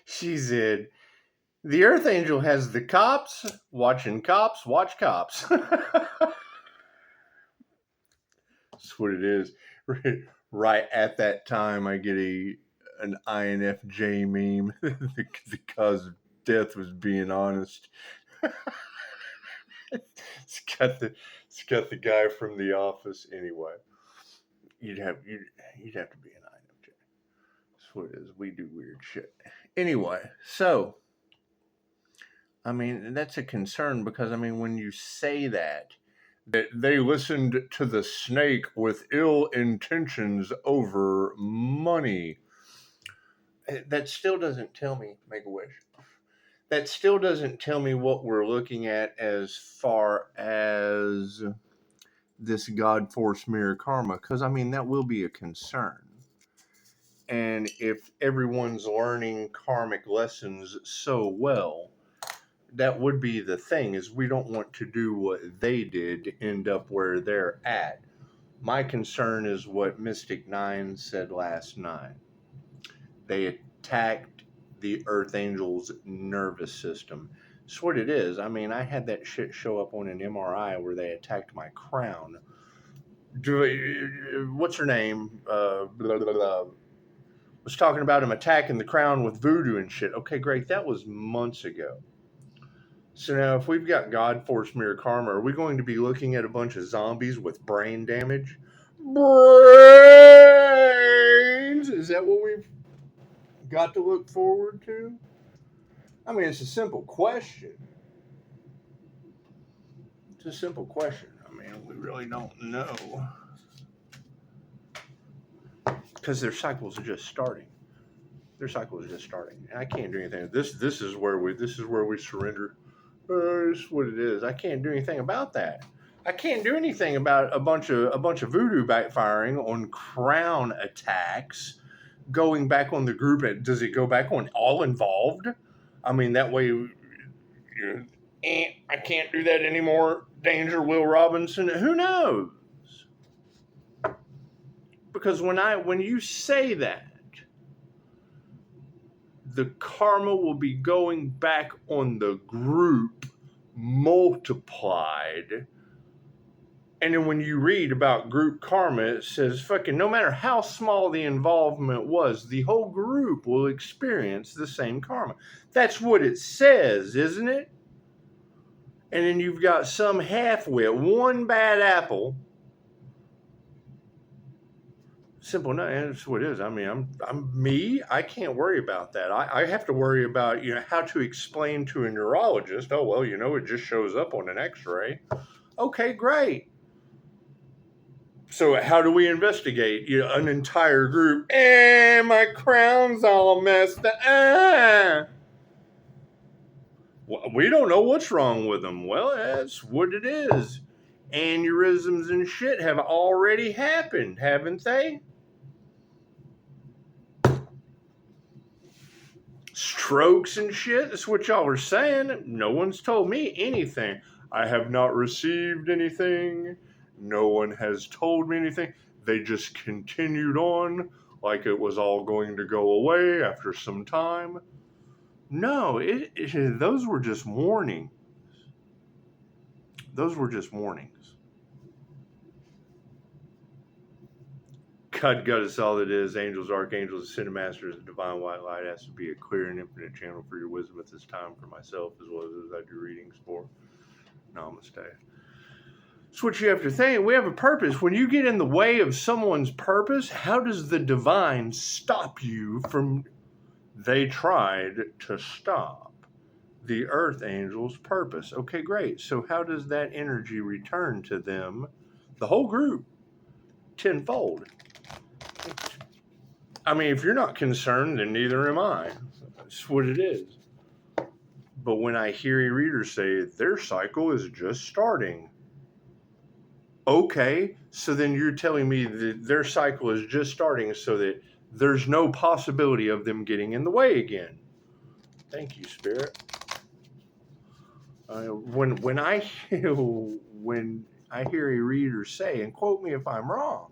she said, the Earth Angel has the cops watching cops watch cops. That's what it is. Right at that time, I get an INFJ meme. The cause of death was being honest. it's got the guy from The Office. Anyway, you'd have to be an INFJ. That's what it is. We do weird shit. Anyway, so I mean that's a concern because I mean when you say that they listened to the snake with ill intentions over money. That still doesn't tell me, make a wish. That still doesn't tell me what we're looking at as far as this God force mirror karma, because I mean, that will be a concern. And if everyone's learning karmic lessons so well, that would be the thing, is we don't want to do what they did to end up where they're at. My concern is what Mystic Nine said last night. They attacked the Earth Angel's nervous system. That's what it is. I mean, I had that shit show up on an MRI where they attacked my crown. What's her name? Blah, blah, blah, was talking about him attacking the crown with voodoo and shit. Okay, great. That was months ago. So now, if we've got God Force Mirror Karma, are we going to be looking at a bunch of zombies with brain damage? Brains! Is that what we've got to look forward to? I mean, it's a simple question. It's a simple question. I mean, we really don't know. Because their cycles are just starting. Their cycle is just starting. And I can't do anything. This is where we surrender. That's what it is. I can't do anything about that. I can't do anything about a bunch of voodoo backfiring on crown attacks, going back on the group. Does it go back on all involved? I mean, that way, I can't do that anymore. Danger, Will Robinson. Who knows? Because when you say that, the karma will be going back on the group multiplied. And then when you read about group karma, it says fucking no matter how small the involvement was, the whole group will experience the same karma. That's what it says, isn't it? And then you've got some half-wit, one bad apple. Simple, no, that's what it is. I mean, I'm me. I can't worry about that. I have to worry about how to explain to a neurologist. Oh well, it just shows up on an X-ray. Okay, great. So how do we investigate? An entire group. My crown's all messed up. Well, we don't know what's wrong with them. Well, that's what it is. Aneurysms and shit have already happened, haven't they? Strokes and shit. That's what y'all are saying. No one's told me anything. I have not received anything. No one has told me anything. They just continued on like it was all going to go away after some time. No, those were just warnings. Those were just warnings. God is all it is. Angels, archangels, ascended masters, the divine white light has to be a clear and infinite channel for your wisdom at this time for myself as well as those I do readings for. Namaste. That's what you have to think. We have a purpose. When you get in the way of someone's purpose, how does the divine stop you from... They tried to stop the earth angel's purpose. Okay, great. So how does that energy return to them, the whole group, tenfold? I mean, if you're not concerned, then neither am I. That's what it is. But when I hear a reader say their cycle is just starting, okay, so then you're telling me that their cycle is just starting so that there's no possibility of them getting in the way again. Thank you, Spirit. When I hear a reader say, and quote me if I'm wrong,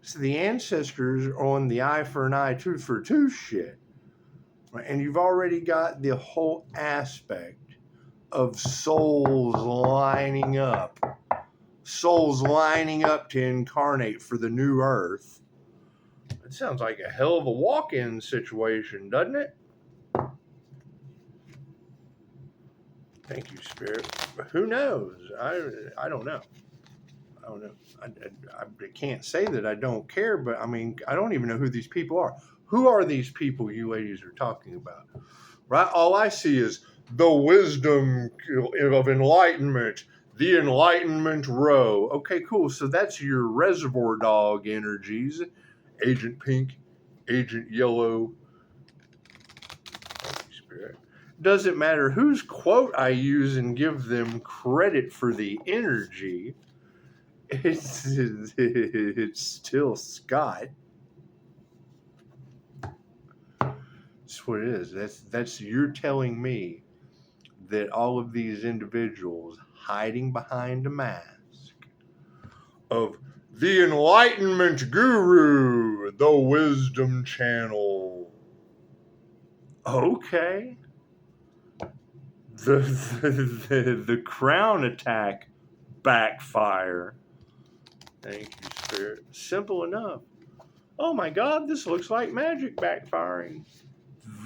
So the ancestors are on the eye for an eye, tooth for a tooth shit. Right? And you've already got the whole aspect of souls lining up to incarnate for the new earth. It sounds like a hell of a walk-in situation, doesn't it? Thank you, Spirit. But who knows? I don't know. I don't know. I can't say that I don't care, but I mean, I don't even know who these people are. Who are these people you ladies are talking about? Right? All I see is the wisdom of enlightenment, the enlightenment row. Okay, cool. So that's your reservoir dog energies. Agent Pink, Agent Yellow. Spirit. Doesn't matter whose quote I use and give them credit for the energy. It's still Scott. That's what it is. That's you're telling me that all of these individuals hiding behind a mask of the enlightenment guru, the wisdom channel. Okay. The crown attack backfire. Thank you, Spirit. Simple enough. Oh my God, this looks like magic backfiring.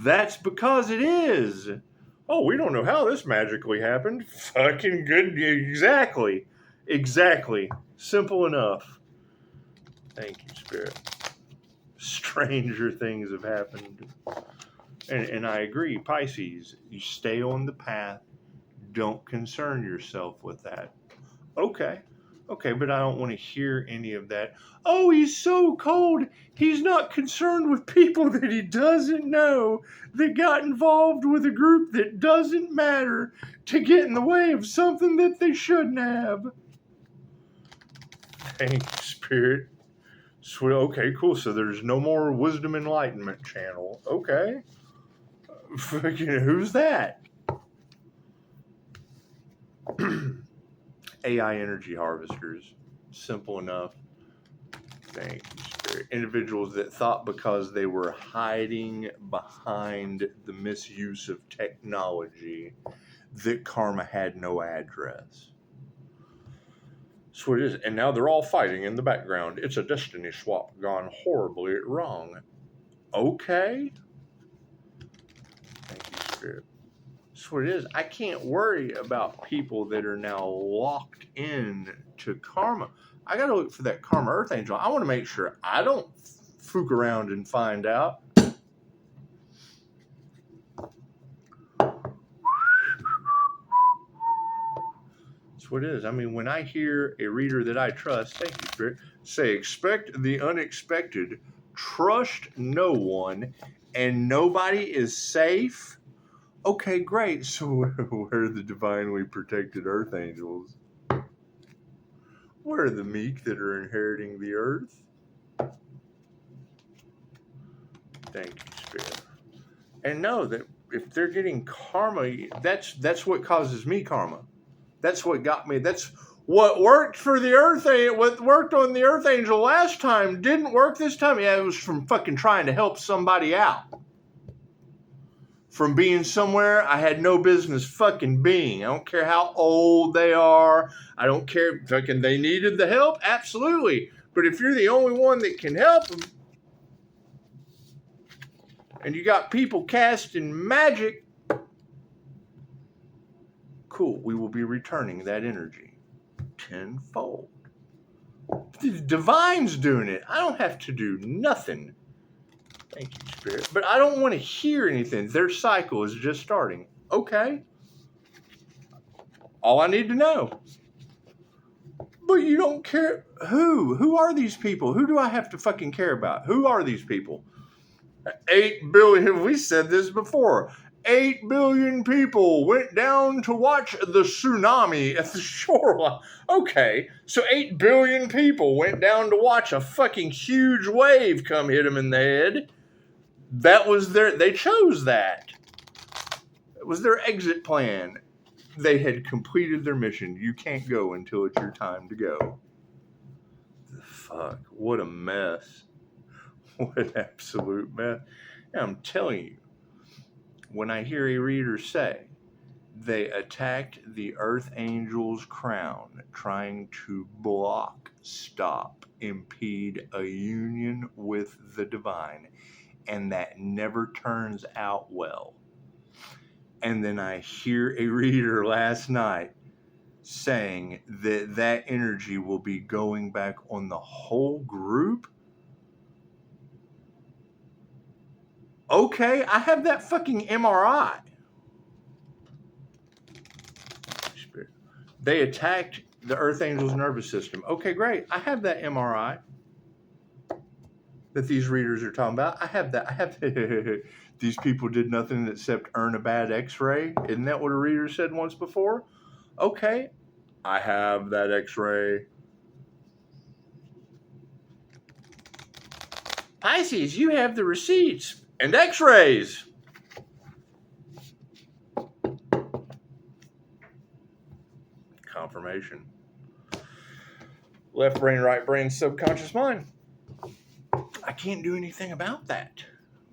That's because it is. Oh, we don't know how this magically happened. Fucking good. Exactly. Simple enough. Thank you, Spirit. Stranger things have happened. And I agree, Pisces, you stay on the path. Don't concern yourself with that. Okay, but I don't want to hear any of that. Oh, he's so cold. He's not concerned with people that he doesn't know that got involved with a group that doesn't matter to get in the way of something that they shouldn't have. Thank you, Spirit. Sweet. Okay, cool. So there's no more Wisdom Enlightenment channel. Okay. Fucking who's that? AI energy harvesters. Simple enough. Thank you, Spirit. Individuals that thought because they were hiding behind the misuse of technology that karma had no address. That's what it is. And now they're all fighting in the background. It's a destiny swap gone horribly wrong. Okay. Thank you, Spirit. That's what it is. I can't worry about people that are now locked in to karma. I got to look for that karma earth angel. I want to make sure I don't fook around and find out. That's what it is. I mean, when I hear a reader that I trust, thank you, Spirit, say, expect the unexpected, trust no one, and nobody is safe. Okay, great. So where are the divinely protected earth angels? Where are the meek that are inheriting the earth? Thank you, Spirit. And know that if they're getting karma, that's what causes me karma. That's what got me. That's what worked for the earth. What worked on the earth angel last time didn't work this time. Yeah, it was from fucking trying to help somebody out. From being somewhere I had no business fucking being. I don't care how old they are. I don't care. Fucking they needed the help. Absolutely. But if you're the only one that can help them, and you got people casting magic, cool. We will be returning that energy tenfold. The divine's doing it. I don't have to do nothing. Thank you, Spirit. But I don't want to hear anything. Their cycle is just starting. Okay. All I need to know. But you don't care. Who? Who are these people? Who do I have to fucking care about? Who are these people? 8 billion. We said this before. 8 billion people went down to watch the tsunami at the shoreline. Okay, so 8 billion people went down to watch a fucking huge wave come hit them in the head. That was they chose that. It was their exit plan. They had completed their mission. You can't go until it's your time to go. The fuck. What a mess. What an absolute mess. And I'm telling you, when I hear a reader say, they attacked the Earth Angel's crown, trying to block, stop, impede a union with the divine, and that never turns out well. And then I hear a reader last night saying that that energy will be going back on the whole group. Okay, I have that fucking MRI. They attacked the Earth Angel's nervous system. Okay, great. I have that MRI that these readers are talking about. I have that. These people did nothing except earn a bad X-ray. Isn't that what a reader said once before? Okay, I have that X-ray. Pisces, you have the receipts and X-rays. Confirmation. Left brain, right brain, subconscious mind. I can't do anything about that.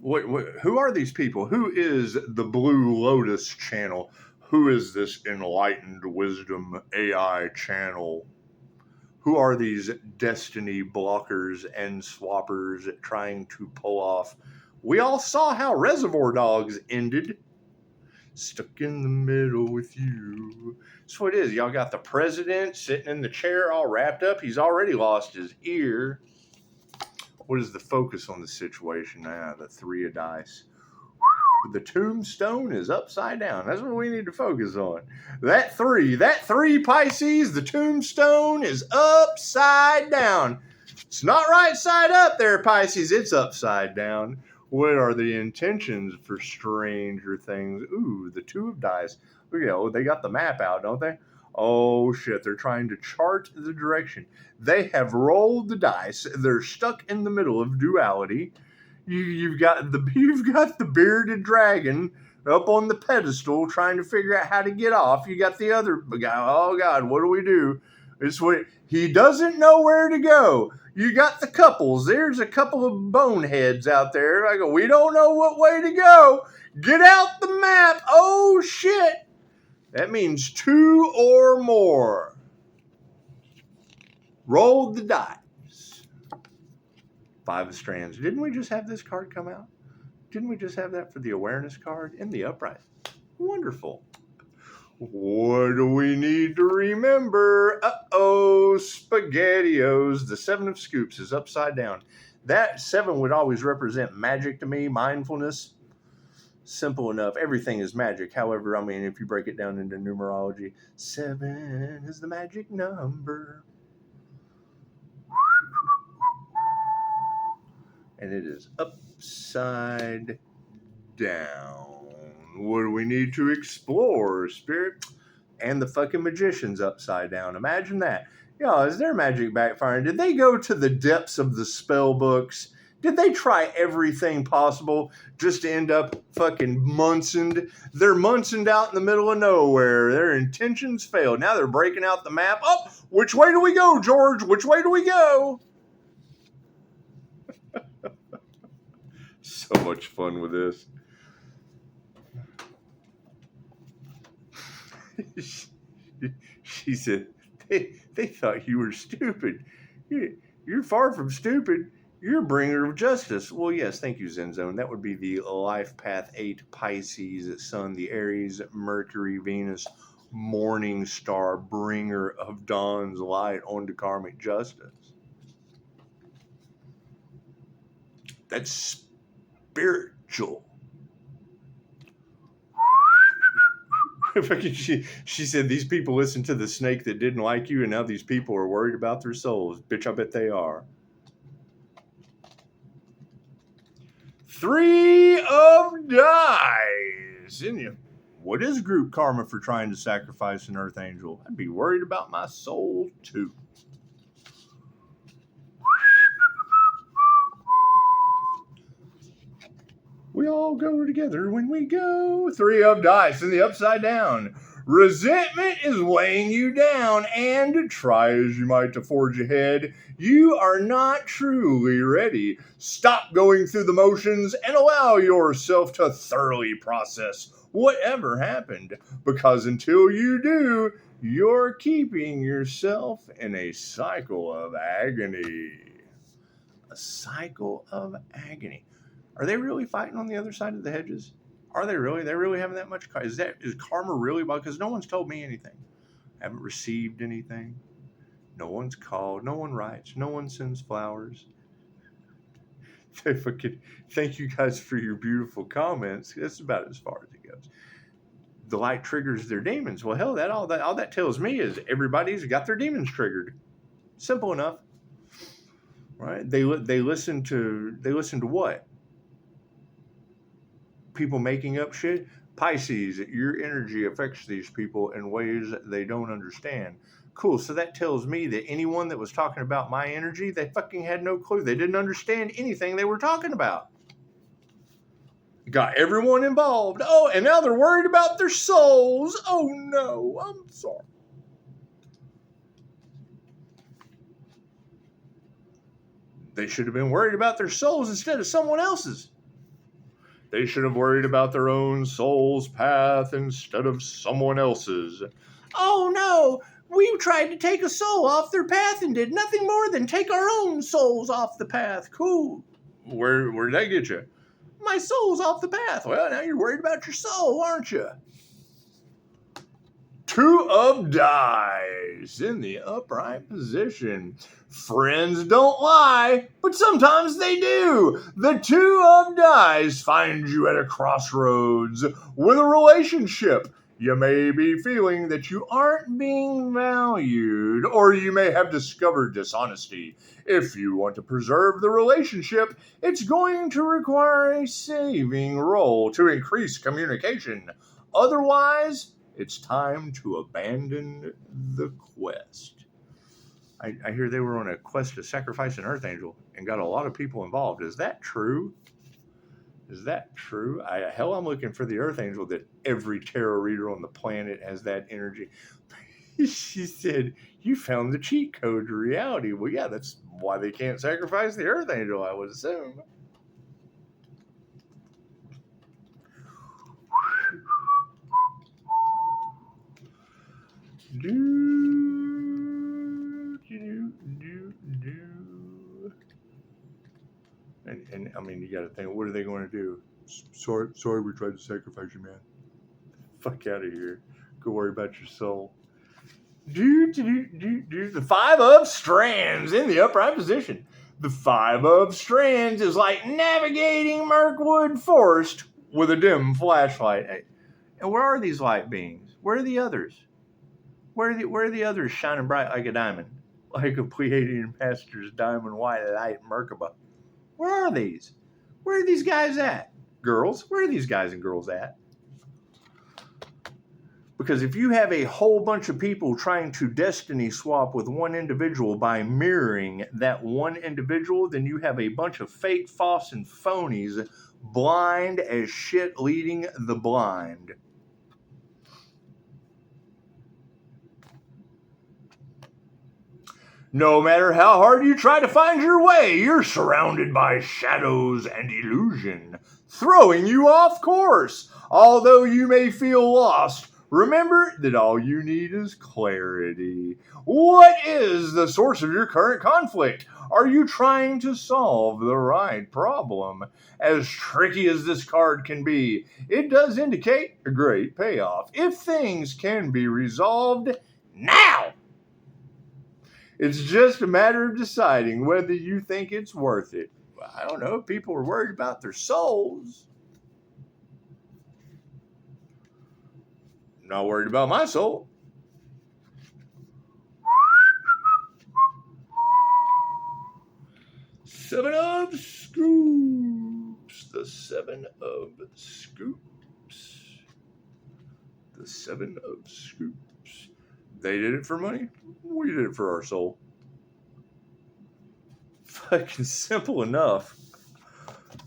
Who are these people? Who is the Blue Lotus channel? Who is this enlightened wisdom AI channel? Who are these destiny blockers and swappers trying to pull off? We all saw how Reservoir Dogs ended. Stuck in the middle with you. That's what it is. Y'all got the president sitting in the chair all wrapped up. He's already lost his ear. What is the focus on the situation now? The 3 of dice. The tombstone is upside down. That's what we need to focus on. That three Pisces, the tombstone is upside down. It's not right side up there, Pisces. It's upside down. What are the intentions for Stranger Things? Ooh, the 2 of dice. Look at they got the map out, don't they? Oh shit, they're trying to chart the direction. They have rolled the dice. They're stuck in the middle of duality. You've got the bearded dragon up on the pedestal trying to figure out how to get off. You got the other guy. Oh God, what do we do? It's what he doesn't know where to go. You got the couples. There's a couple of boneheads out there. I go, we don't know what way to go. Get out the map. Oh shit. That means 2 or more. Roll the dice. 5 of strands. Didn't we just have this card come out? Didn't we just have that for the awareness card in the upright? Wonderful. What do we need to remember? SpaghettiOs. The 7 of scoops is upside down. That 7 would always represent magic to me, mindfulness. Simple enough. Everything is magic. However, I mean, if you break it down into numerology, 7 is the magic number. And it is upside down. What do we need to explore, Spirit? And the fucking magician's upside down. Imagine that. Is their magic backfiring? Did they go to the depths of the spell books? Did they try everything possible just to end up fucking Munsoned? They're Munsoned out in the middle of nowhere. Their intentions failed. Now they're breaking out the map. Oh, which way do we go, George? Which way do we go? So much fun with this. She said, they thought you were stupid. You're far from stupid. You're a bringer of justice. Well, yes, thank you, Zen Zone. That would be the Life Path 8 Pisces Sun, the Aries, Mercury, Venus, Morning Star, bringer of dawn's light onto karmic justice. That's spiritual. She said, these people listened to the snake that didn't like you, and now these people are worried about their souls. Bitch, I bet they are. 3 of dice. What is group karma for trying to sacrifice an Earth Angel? I'd be worried about my soul, too. We all go together when we go. 3 of dice in the upside down. Resentment is weighing you down, and try as you might to forge ahead, you are not truly ready. Stop going through the motions and allow yourself to thoroughly process whatever happened, because until you do, you're keeping yourself in a cycle of agony. A cycle of agony. Are they really fighting on the other side of the hedges? Are they really? They really having that much? Is karma really? Because no one's told me anything. I haven't received anything. No one's called. No one writes. No one sends flowers. Thank you guys for your beautiful comments. That's about as far as it goes. The light triggers their demons. Well, hell, all that tells me is everybody's got their demons triggered. Simple enough, right? They listen to what? People making up shit. Pisces, your energy affects these people in ways that they don't understand. Cool. So that tells me that anyone that was talking about my energy, they fucking had no clue. They didn't understand anything they were talking about. Got everyone involved. Oh, and now they're worried about their souls. Oh no, I'm sorry. They should have been worried about their souls instead of someone else's. They should have worried about their own soul's path instead of someone else's. Oh no, we tried to take a soul off their path and did nothing more than take our own souls off the path. Cool. Where'd that get you? My soul's off the path. Well, now you're worried about your soul, aren't you? Two of dice in the upright position. Friends don't lie, but sometimes they do. The two of dice find you at a crossroads with a relationship. You may be feeling that you aren't being valued, or you may have discovered dishonesty. If you want to preserve the relationship, it's going to require a saving role to increase communication. Otherwise, it's time to abandon the quest. I hear they were on a quest to sacrifice an Earth Angel and got a lot of people involved. Is that true? Is that true? I'm looking for the Earth Angel that every tarot reader on the planet has that energy. She said, you found the cheat code to reality. Well, yeah, that's why they can't sacrifice the Earth Angel, I would assume. And I mean, you got to think, what are they going to do? Sorry, we tried to sacrifice you, man. Fuck out of here. Go worry about your soul. The Five of Strands in the upright position. The Five of Strands is like navigating Mirkwood Forest with a dim flashlight. And where are these light beings? Where are the others? Where are the others shining bright like a diamond? Like a Pleiadian master's diamond white light Merkaba. Where are these? Where are these guys at? Girls? Where are these guys and girls at? Because if you have a whole bunch of people trying to destiny swap with one individual by mirroring that one individual, then you have a bunch of fake, false, and phonies blind as shit leading the blind. No matter how hard you try to find your way, you're surrounded by shadows and illusion, throwing you off course. Although you may feel lost, remember that all you need is clarity. What is the source of your current conflict? Are you trying to solve the right problem? As tricky as this card can be, it does indicate a great payoff if things can be resolved now. It's just a matter of deciding whether you think it's worth it. I don't know. People are worried about their souls. I'm not worried about my soul. Seven of Scoops. The Seven of Scoops. The Seven of Scoops. They did it for money. We did it for our soul. Fucking simple enough.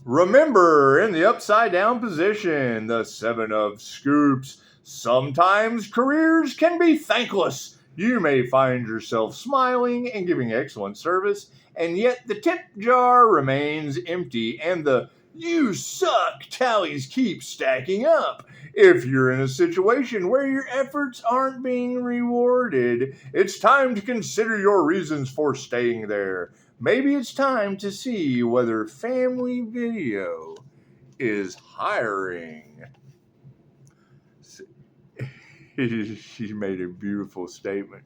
Remember, in the upside down position, the Seven of Scoops. Sometimes careers can be thankless. You may find yourself smiling and giving excellent service, and yet the tip jar remains empty and the "you suck" tallies keep stacking up. If you're in a situation where your efforts aren't being rewarded, it's time to consider your reasons for staying there. Maybe it's time to see whether Family Video is hiring. She made a beautiful statement.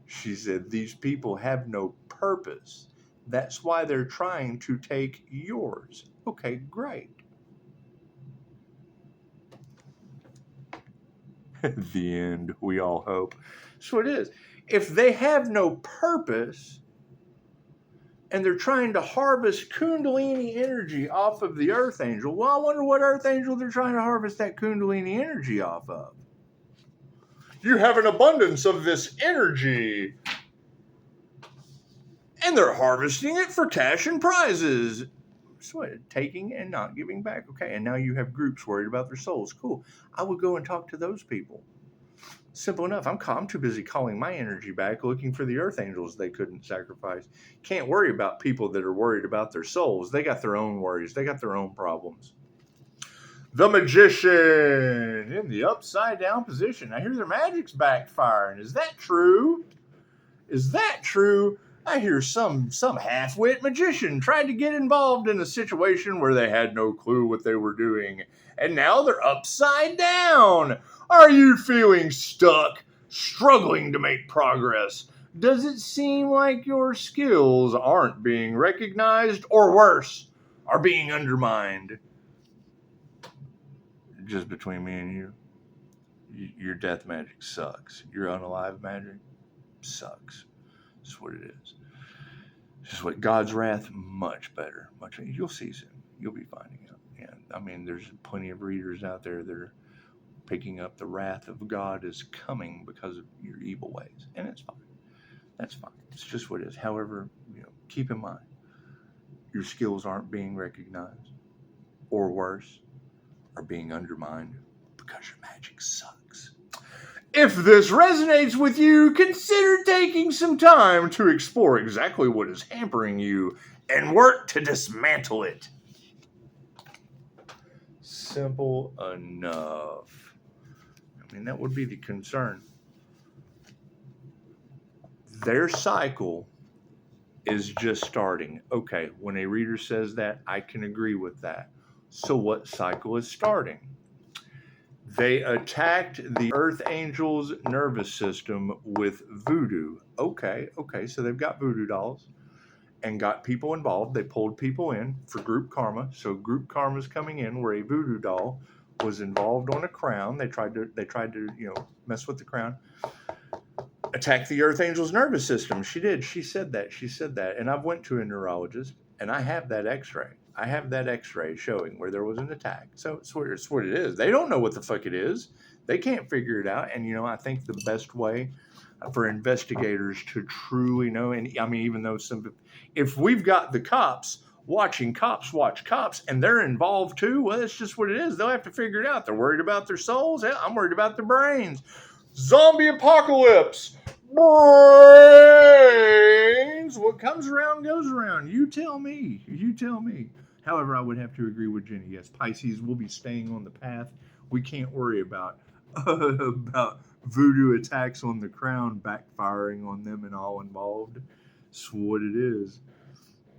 She said, "These people have no purpose. That's why they're trying to take yours." Okay, great. The end, we all hope. So it is. If they have no purpose and they're trying to harvest Kundalini energy off of the Earth Angel, well, I wonder what Earth Angel they're trying to harvest that Kundalini energy off of. You have an abundance of this energy, and they're harvesting it for cash and prizes. So taking and not giving back. Okay, and now you have groups worried about their souls. Cool. I would go and talk to those people. Simple enough. I'm too busy calling my energy back, looking for the Earth Angels they couldn't sacrifice. Can't worry about people that are worried about their souls. They got their own worries. They got their own problems. The Magician in the upside down position. I hear their magic's backfiring. Is that true? Is that true? I hear some half-wit magician tried to get involved in a situation where they had no clue what they were doing, and now they're upside down. Are you feeling stuck, struggling to make progress? Does it seem like your skills aren't being recognized, or worse, are being undermined? Just between me and you, your death magic sucks. Your unalive magic sucks. That's what it is. Just what God's wrath, much better. Much. You'll see soon. You'll be finding out. And I mean, there's plenty of readers out there that are picking up the wrath of God is coming because of your evil ways, and it's fine. That's fine. It's just what it is. However, keep in mind, your skills aren't being recognized, or worse, are being undermined because your magic sucks. If this resonates with you, consider taking some time to explore exactly what is hampering you and work to dismantle it. Simple enough. I mean, that would be the concern. Their cycle is just starting. Okay, when a reader says that, I can agree with that. So what cycle is starting? They attacked the Earth Angel's nervous system with voodoo. Okay, so they've got voodoo dolls and got people involved. They pulled people in for group karma. So group karma's coming in where a voodoo doll was involved on a crown. They tried to mess with the crown. Attack the Earth Angel's nervous system. She did. She said that. And I've went to a neurologist, and I have that x-ray. I have that x-ray showing where there was an attack. So it's what it is. They don't know what the fuck it is. They can't figure it out. And, I think the best way for investigators to truly know, and I mean, even though if we've got the cops watching cops watch cops and they're involved too, well, that's just what it is. They'll have to figure it out. They're worried about their souls. Hell, I'm worried about their brains. Zombie apocalypse. Brains. What comes around goes around. You tell me. However, I would have to agree with Jenny. Yes, Pisces will be staying on the path. We can't worry about voodoo attacks on the crown backfiring on them and all involved. It's what it is.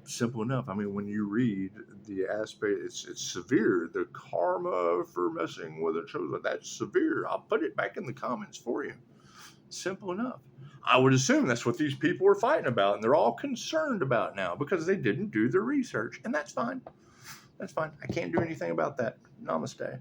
Simple enough. I mean, when you read the aspect, it's severe. The karma for messing with it shows that's severe. I'll put it back in the comments for you. Simple enough. I would assume that's what these people are fighting about, and they're all concerned about now because they didn't do their research, and that's fine. That's fine. I can't do anything about that. Namaste.